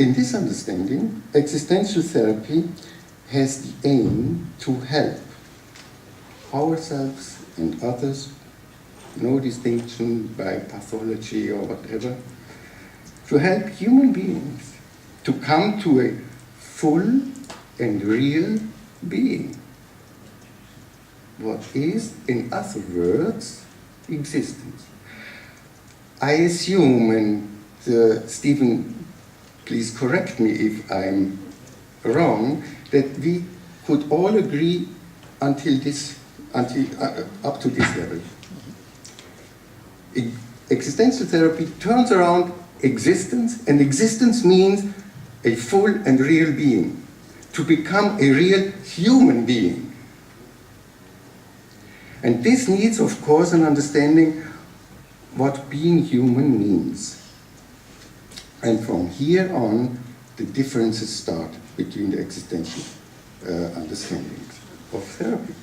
In this understanding, existential therapy has the aim to help ourselves and others, no distinction by pathology or whatever, to help human beings to come to a full and real being. What is, in other words, existence. I assume, and Stephen, please correct me if I'm wrong, that we could all agree up to this level. Existential therapy turns around existence, and existence means a full and real being, to become a real human being. And this needs, of course, an understanding what being human means. And from here on, the differences start between the existential understandings of therapy.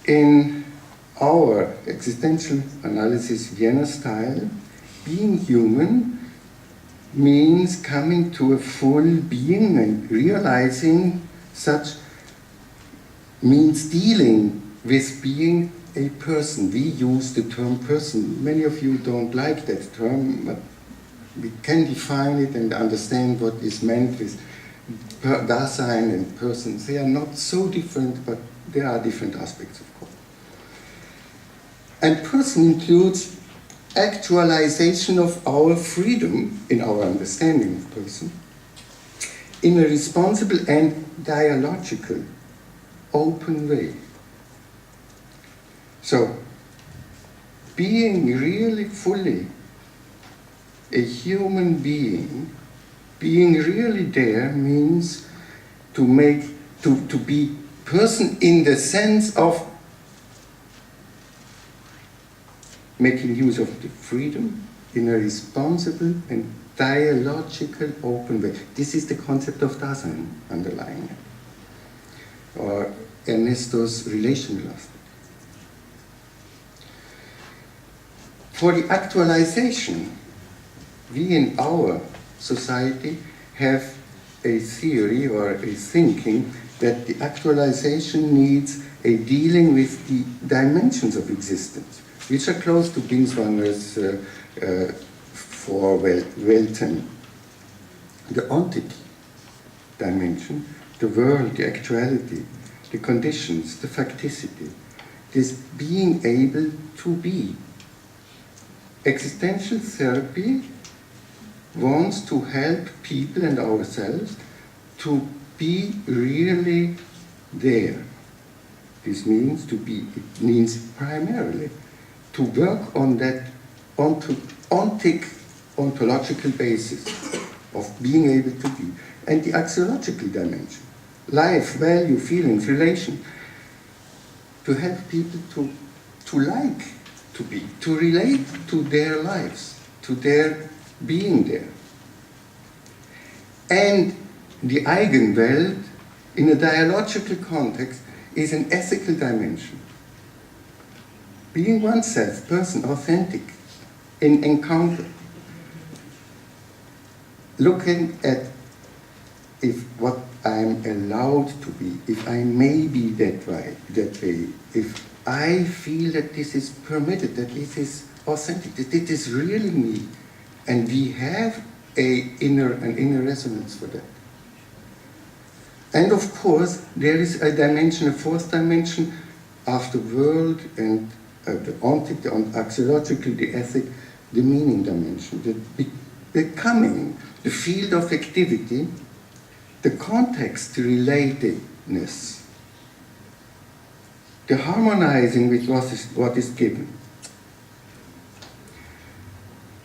In our existential analysis Vienna style, being human means coming to a full being, and realizing such means dealing with being a person. We use the term person. Many of you don't like that term, but we can define it and understand what is meant with Dasein and persons. They are not so different, but there are different aspects, of course. And person includes actualization of our freedom in our understanding of person in a responsible and dialogical, open way. So, being really fully a human being, being really there means to be person in the sense of making use of the freedom in a responsible and dialogical open way. This is the concept of Dasein underlying it, or Ernesto's relational aspect. For the actualization, we in our society have a theory or a thinking that the actualization needs a dealing with the dimensions of existence, which are close to Binswanger's for Welten. The ontity dimension, the world, the actuality, the conditions, the facticity, this being able to be. Existential therapy wants to help people and ourselves to be really there. This means to be, it means primarily to work on that ontological basis of being able to be, and the axiological dimension, life, value, feelings, relation, to help people to like to be, to relate to their lives, to their being there. And the Eigenwelt, in a dialogical context, is an ethical dimension. Being oneself, person, authentic, in encounter. Looking at if what I'm allowed to be, if I may be that way, if I feel that this is permitted, that this is authentic, that it is really me, and we have an inner resonance for that. And of course, there is a dimension, a fourth dimension, after world and the ontic, the axiological, the ethic, the meaning dimension, the becoming, the field of activity, the context relatedness, the harmonizing with what is given.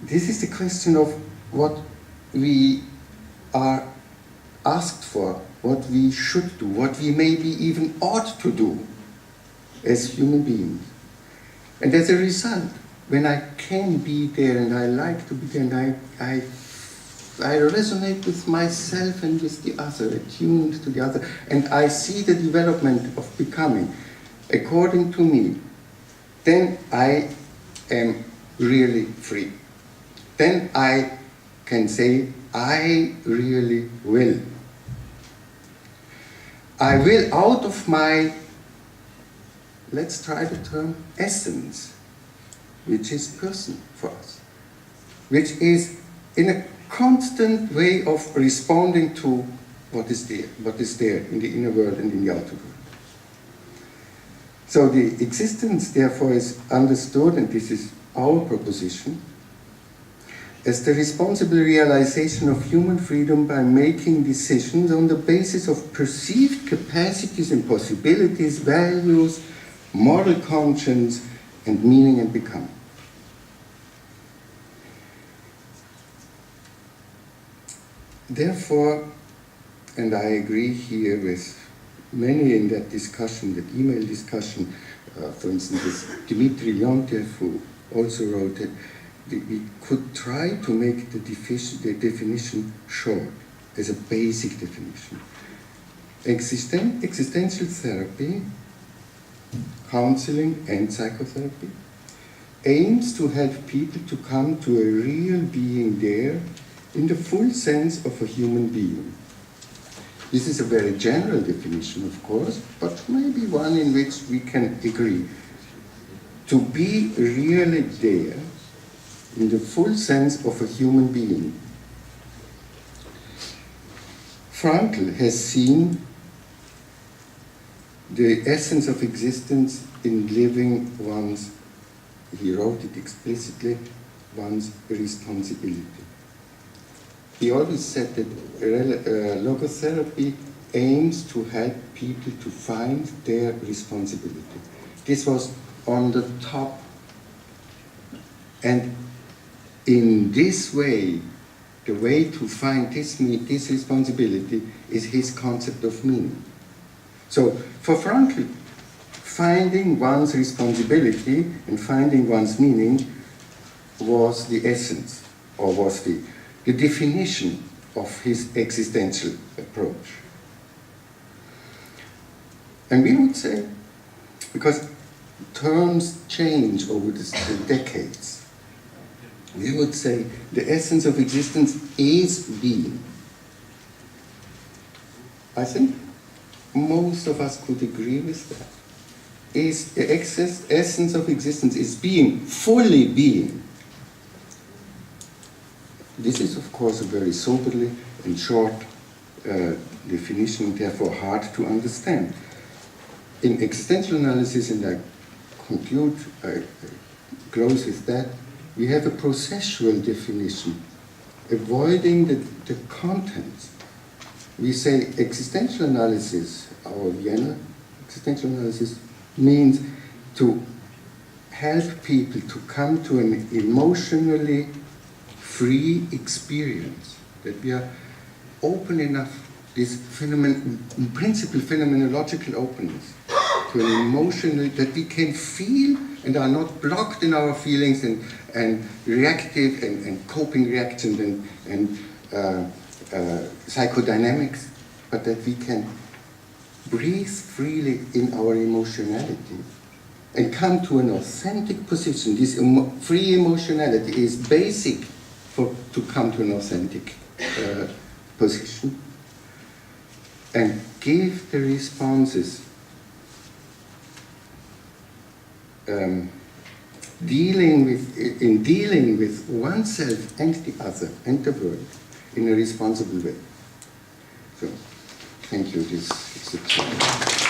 This is the question of what we are asked for, what we should do, what we maybe even ought to do as human beings. And as a result, when I can be there and I like to be there and I resonate with myself and with the other, attuned to the other, and I see the development of becoming according to me, then I am really free. Then I can say, I really will. I will out of my, let's try the term, essence, which is person for us, which is in a constant way of responding to what is there in the inner world and in the outer world. So the existence, therefore, is understood, and this is our proposition, as the responsible realization of human freedom by making decisions on the basis of perceived capacities and possibilities, values, moral conscience, and meaning and becoming. Therefore, and I agree here with many in that discussion, that email discussion, for instance, with Dmitry Leontiev, who also wrote it, we could try to make the definition short, as a basic definition. Existential therapy, counseling and psychotherapy, aims to help people to come to a real being there in the full sense of a human being. This is a very general definition, of course, but maybe one in which we can agree. To be really there in the full sense of a human being. Frankl has seen the essence of existence in living one's, he wrote it explicitly, one's responsibility. He always said that logotherapy aims to help people to find their responsibility. This was on the top. And in this way, the way to find this responsibility is his concept of meaning. So for Frankl, finding one's responsibility and finding one's meaning was the essence, or was the definition of his existential approach. And we would say, because terms change over the decades, we would say the essence of existence is being. I think most of us could agree with that. Is the essence of existence is being, fully being. This is, of course, a very soberly and short definition, therefore hard to understand. In existential analysis, and I conclude, I close with that, we have a processual definition, avoiding the contents. We say existential analysis, our Vienna existential analysis, means to help people to come to an emotionally free experience, that we are open enough, this in principle phenomenological openness, to an emotional, that we can feel and are not blocked in our feelings and reactive and coping reactions and psychodynamics, but that we can breathe freely in our emotionality and come to an authentic position. This free emotionality is basic to come to an authentic position, and give the responses dealing with oneself and the other and the world in a responsible way. So, thank you. This is